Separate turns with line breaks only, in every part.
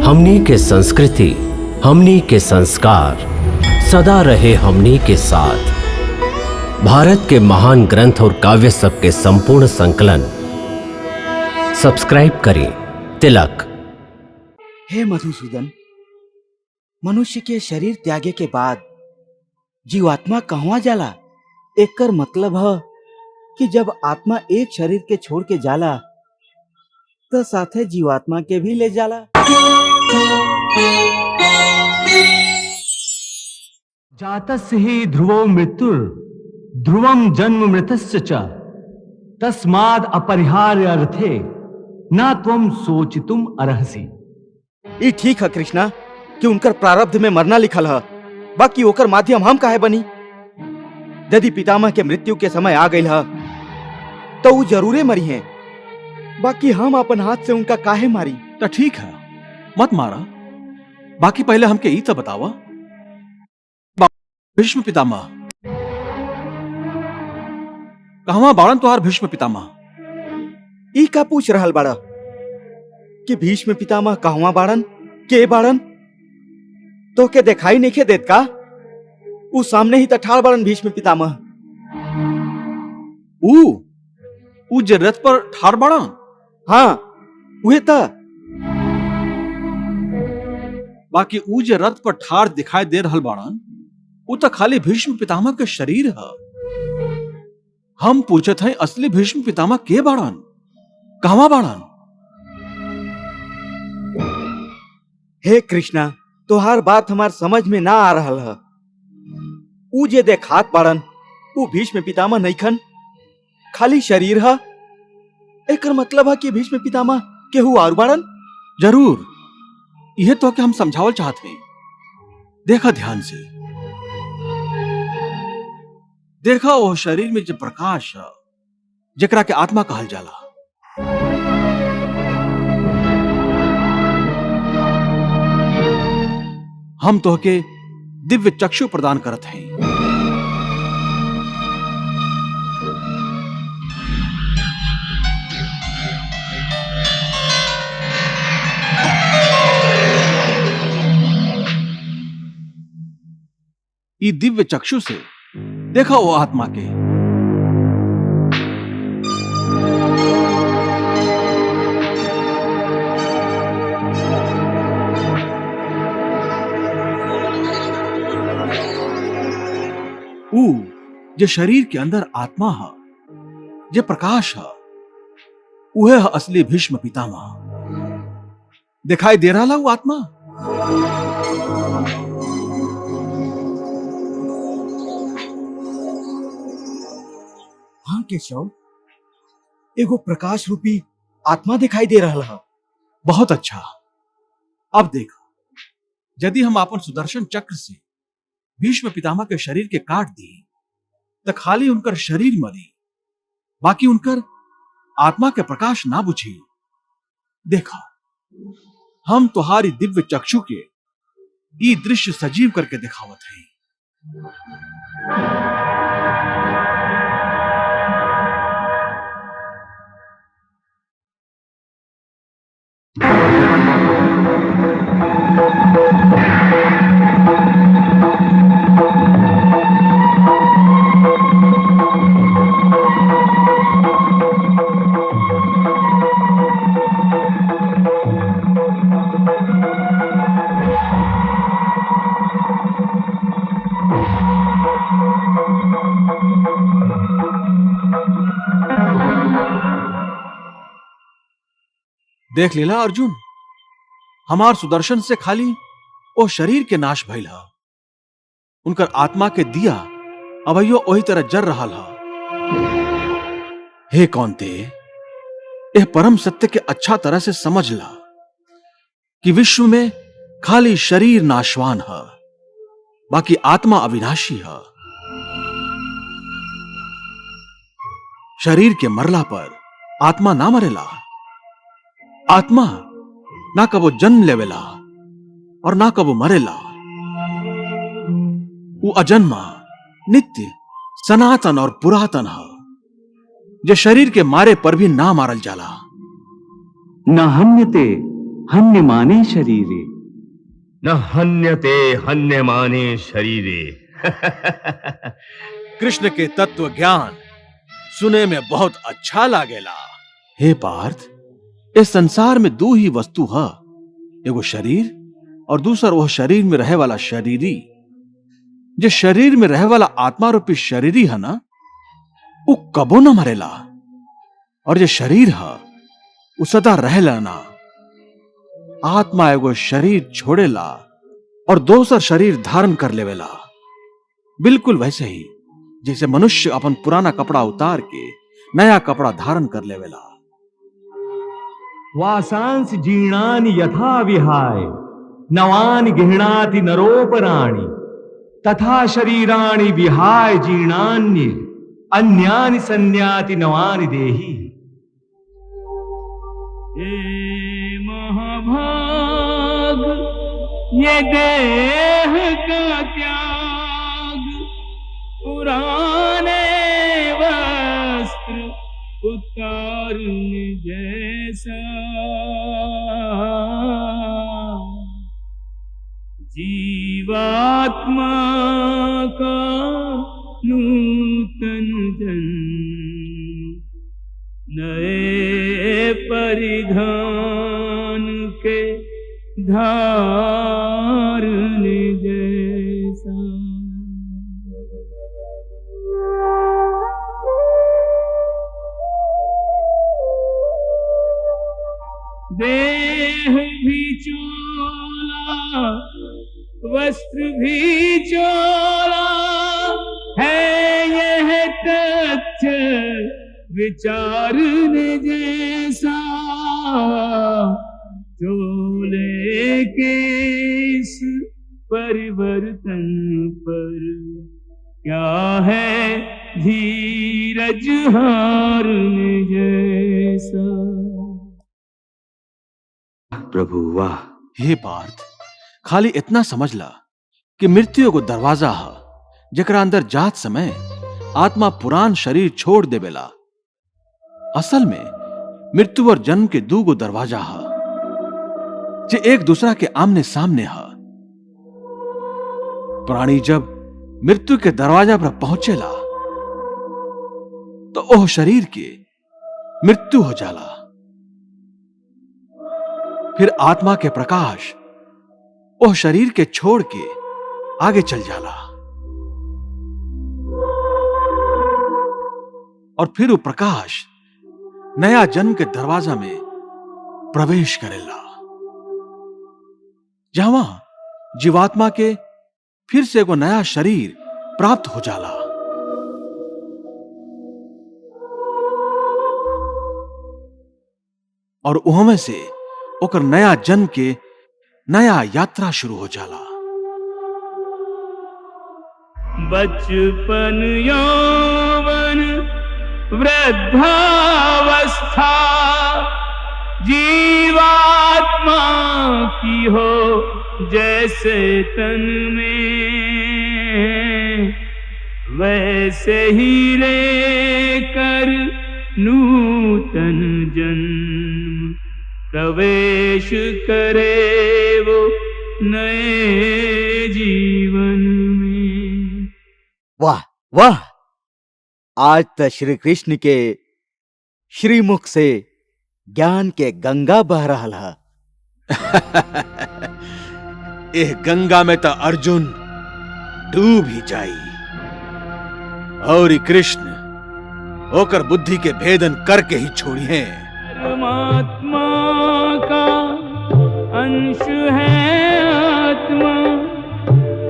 हमनी के संस्कृति, हमनी के संस्कार सदा रहे हमनी के साथ। भारत के महान ग्रंथ और काव्य सब के संपूर्ण संकलन सब्सक्राइब करें तिलक।
हे मधुसूदन, मनुष्य के शरीर त्यागे के बाद जीवात्मा कहवा जाला? एकर मतलब है कि जब आत्मा एक शरीर के छोड़ के जाला तो साथे जीवात्मा के भी ले जाला।
जातस्य हि ध्रुवो मृत्युर ध्रुवम जन्म मृतस्य च तस्माद् अपरिहार्य अर्थे न त्वं सोचितुम अर्हसि।
ये ठीक है कृष्णा कि उनकर प्रारब्ध में मरना लिखल है, बाकी ओकर माध्यम हम काहे बनी? यदि पितामह के मृत्यु के समय आ गई है तो वो जरूरे मरी हैं, बाकी हम अपन हाथ से उनका काहे मारी?
तो ठीक है, मत मारा। बाकी पहले हमके ई तो बतावा, भीष्म पितामह कहवा बाड़न तोहार? भीष्म पितामह
ई का पूछ रहल बाड़ा कि भीष्म पितामह कहवा बाड़न, के बाड़न? तो के दिखाई नहीं देत का? ऊ सामने ही ठाड़ बाड़न भीष्म पितामह।
ऊ जे रथ पर ठाड़ बाड़न?
हाँ उहे ता।
बाकी ऊ जे रथ पर ठाड़ दिखाई दे रहल बाड़न ऊ तो खाली भीष्म पितामह के शरीर है। हम पूछत हैं असली भीष्म पितामह के बाड़न, कहवा बाड़न?
हे कृष्णा, तोहार बात हमार समझ में ना आ रहल है। ऊ जे देखात बाड़न ऊ भीष्म पितामह नइखन, खाली शरीर है। एकर मतलब है कि भीष्म पितामह केहू और बाड़न।
जरूर, यह तो कि हम समझावल चाहते हैं। देखा ध्यान से, देखा वो शरीर में जो प्रकाश है जकरा के आत्मा कहल जाला। हम तो के दिव्य चक्षु प्रदान करत हैं। ई दिव्य चक्षु से देखा वो आत्मा के। ऊ जे शरीर के अंदर आत्मा है, जे प्रकाश है, वह है असली भीष्म पितामह। दिखाई दे रहा वो आत्मा?
हाँ केशव, एगो प्रकाश रूपी आत्मा दिखाई दे रहा है।
बहुत अच्छा। अब देखो, यदि हम अपन सुदर्शन चक्र से भीष्म पितामह के शरीर के काट दी तो खाली उनकर शरीर मरी, बाकी उनकर आत्मा के प्रकाश ना बुझी। देखा, हम तुम्हारी दिव्य चक्षु के ई दृश्य सजीव करके दिखावत है। देख लेला अर्जुन, हमार सुदर्शन से खाली वो शरीर के नाश भइल है, उनकर आत्मा के दिया अबैयो वही तरह जर रहा है। हे कौन्ते, यह परम सत्य के अच्छा तरह से समझ ला कि विश्व में खाली शरीर नाशवान है, बाकी आत्मा अविनाशी है। शरीर के मरला पर आत्मा ना मरेला। आत्मा ना कबो जन्म लेवेला और ना कबो मरेला। वो अजन्मा, नित्य, सनातन और पुरातन है, जो शरीर के मारे पर भी ना मारल जाला।
न हन्यते हन्यमाने शरीरे।
न हन्यते हन्यमाने शरीरे।
कृष्ण के तत्व ज्ञान सुने में बहुत अच्छा लागेला। हे पार्थ, इस संसार में दो ही वस्तु है, एगो शरीर और दूसर वह शरीर में रहे वाला शरीरी। जो शरीर में रहे वाला आत्मा रूपी शरीरी है ना, वो कबो न मरेला, और जो शरीर है वो सदा रहेला ना। आत्मा एगो शरीर छोड़ेला और दूसर शरीर धारण कर लेवेला। बिल्कुल वैसे ही जैसे मनुष्य अपन पुराना कपड़ा उतार के नया कपड़ा धारण कर लेवेला।
वासांस जीर्णानि यथा विहाय नवानि गृह्णाति नरोपराणि तथा शरीराणि विहाय जीर्णान्य अन्यानि संन्याति नवानि देहि।
हे महाभाग, ये देह का त्याग, पुराने वस्त्र उतारने जैसा। जीवात्मा का नूतन जन्म, नए परिधान के धारने जैसा। देह भी चोला, वस्त्र भी चोला है, यह तथ्य विचारने जैसा। चोले के इस परिवर्तन पर क्या है धीरज हारने जैसा।
प्रभु वाह।
हे पार्थ, खाली इतना समझ ला कि मृत्यु को दरवाजा है, जकरा अंदर जात समय आत्मा पुरान शरीर छोड़ देवेला। असल में मृत्यु और जन्म के दो गो दरवाजा है, जे एक दूसरा के आमने सामने है। प्राणी जब मृत्यु के दरवाजा पर पहुंचेला तो ओह शरीर के मृत्यु हो जाला। फिर आत्मा के प्रकाश ओह शरीर के छोड़ के आगे चल जाला, और फिर वो प्रकाश नया जन्म के दरवाजा में प्रवेश करेला, जहां जीवात्मा के फिर से एगो नया शरीर प्राप्त हो जाला। और उहमें से ओकर नया जन्म के नया यात्रा शुरू हो जाला।
बचपन यौवन वृद्धावस्था जीवात्मा की हो जैसे तन में, वैसे ही लेकर नूतन जन्म प्रवेश करे वो नए जीवन में।
वाह वाह। आज तो श्री कृष्ण के श्रीमुख से ज्ञान के गंगा बह रहा है।
एह गंगा में तो अर्जुन डूब ही जाई, और ई कृष्ण होकर बुद्धि के भेदन करके ही छोड़ी है।
परमात्मा का अंश है आत्मा,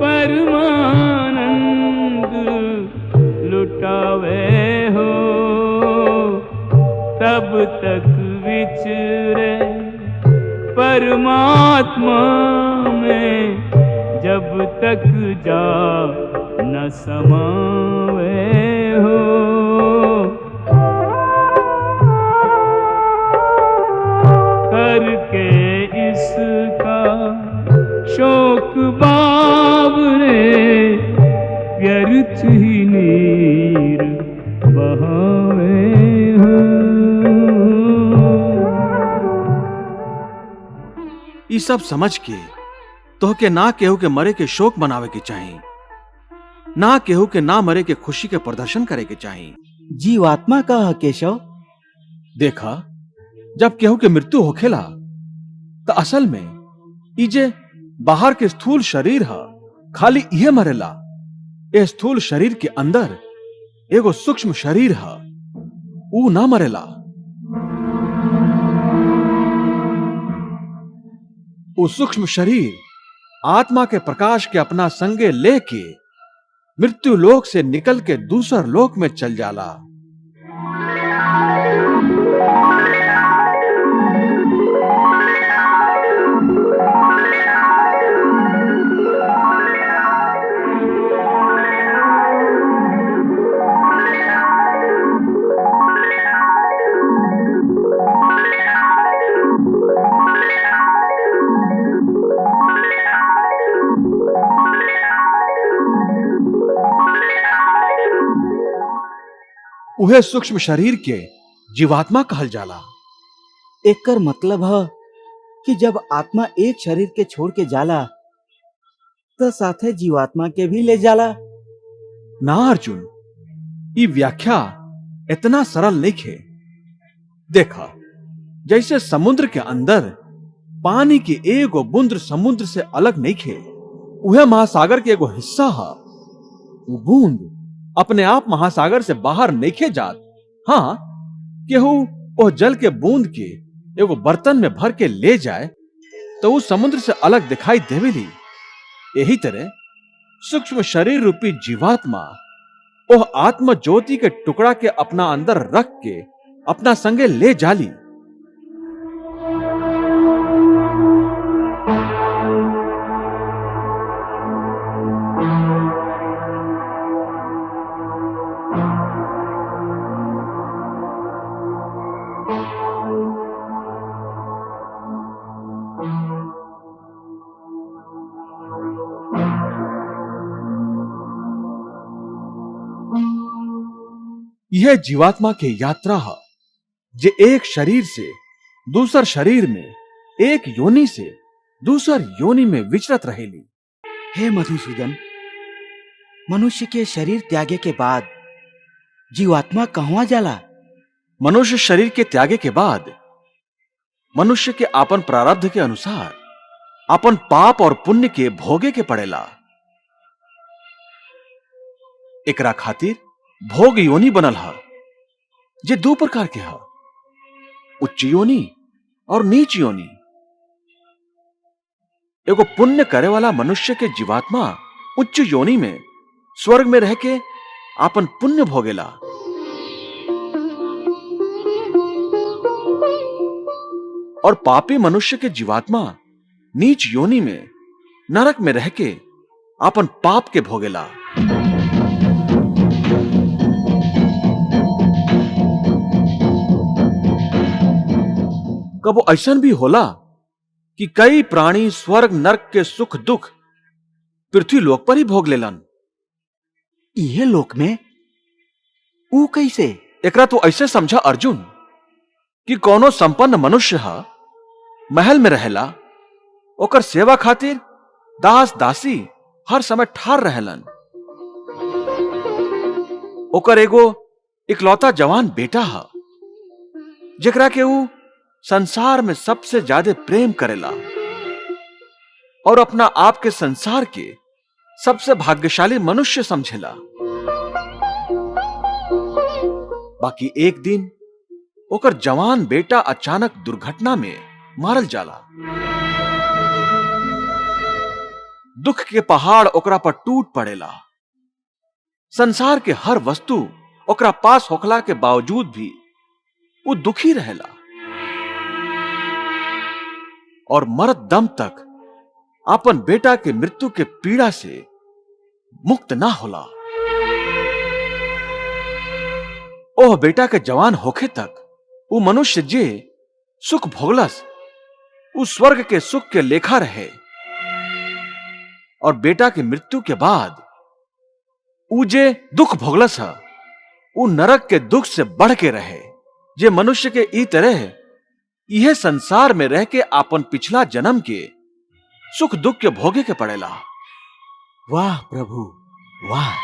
परमानंद लुटावे हो तब तक विचरे परमात्मा में, जब तक जा न समावे हो। करके इसका शोक बावरे व्यर्थ ही नीर बहावे हो।
ई सब समझ के तोहके ना केहू के मरे के शोक मनावे के चाही, ना केहू के ना मरे के खुशी के प्रदर्शन करे के चाही।
जीवात्मा का है केशव।
देखा, जब केहू के मृत्यु होखेला तो असल में ई जे बाहर के स्थूल शरीर है खाली इहे मरेला। ए स्थूल शरीर के अंदर एगो सूक्ष्म शरीर है, ऊ ना मरेला। ऊ सूक्ष्म शरीर आत्मा के प्रकाश के अपना संगे लेके मृत्यु लोक से निकल के दूसर लोक में चल जाला। उहे सूक्ष्म शरीर के जीवात्मा कहल जाला।
एकर मतलब है कि जब आत्मा एक शरीर के छोड़ के जाला तो साथे जीवात्मा के भी ले जाला।
ना अर्जुन, ई व्याख्या इतना सरल नहीं है। देखा, जैसे समुद्र के अंदर पानी की एगो बूंद समुद्र से अलग नहीं है, उहे महासागर के एगो हिस्सा है। वो बूंद अपने आप महासागर से बाहर नहीं जात। हाँ, केहू वो जल के बूंद के एगो बर्तन में भर के ले जाए तो वो समुद्र से अलग दिखाई देवेली। यही तरह सूक्ष्म शरीर रूपी जीवात्मा ओह आत्म ज्योति के टुकड़ा के अपना अंदर रख के अपना संगे ले जाली। यह जीवात्मा की यात्रा है, जे एक शरीर से दूसर शरीर में, एक योनि से दूसर योनि में विचरत रहेली।
हे मधुसूदन, मनुष्य के शरीर त्यागे के बाद जीवात्मा कहवा जाला?
मनुष्य शरीर के त्यागे के बाद मनुष्य के आपन प्रारब्ध के अनुसार अपन पाप और पुण्य के भोगे के पड़ेला। एकरा खातिर भोग योनि बनल है, जे दो प्रकार के है, उच्च योनि और नीच योनि। एगो पुण्य करे वाला मनुष्य के जीवात्मा उच्च योनि में स्वर्ग में रह के आपन पुण्य भोगेला, और पापी मनुष्य के जीवात्मा नीच योनि में नरक में रह के आपन पाप के भोगेला। कबो ऐसन भी होला कि कई प्राणी स्वर्ग नरक के सुख दुख पृथ्वी लोक पर ही भोग लेलन।
इहे लोक में ऊ कैसे?
एकरा तो ऐसे समझा अर्जुन कि कोनो संपन्न मनुष्य है, महल में रहेला, ओकर सेवा खातिर दास दासी हर समय ठार रहेलन। ओकर एगो इकलौता जवान बेटा है, जेकरा के ऊ संसार में सबसे ज्यादा प्रेम करेला और अपना आप के संसार के सबसे भाग्यशाली मनुष्य समझेला। बाकी एक दिन ओकर जवान बेटा अचानक दुर्घटना में मारल जाला। दुख के पहाड़ ओकरा पर टूट पड़ेला। संसार के हर वस्तु ओकरा पास होखला के बावजूद भी वो दुखी रहेला और मरत दम तक अपन बेटा के मृत्यु के पीड़ा से मुक्त ना होला। ओह बेटा के जवान होखे तक वो मनुष्य जे सुख भोगलस उस स्वर्ग के सुख के लेखा रहे, और बेटा की मृत्यु के बाद ऊ जे दुख भोगलस है ऊ नरक के दुख से बढ़ के रहे, जे मनुष्य के ई तरह यह संसार में रह के आपन पिछला जन्म के सुख दुख के भोगे के पड़ेला।
वाह प्रभु वाह।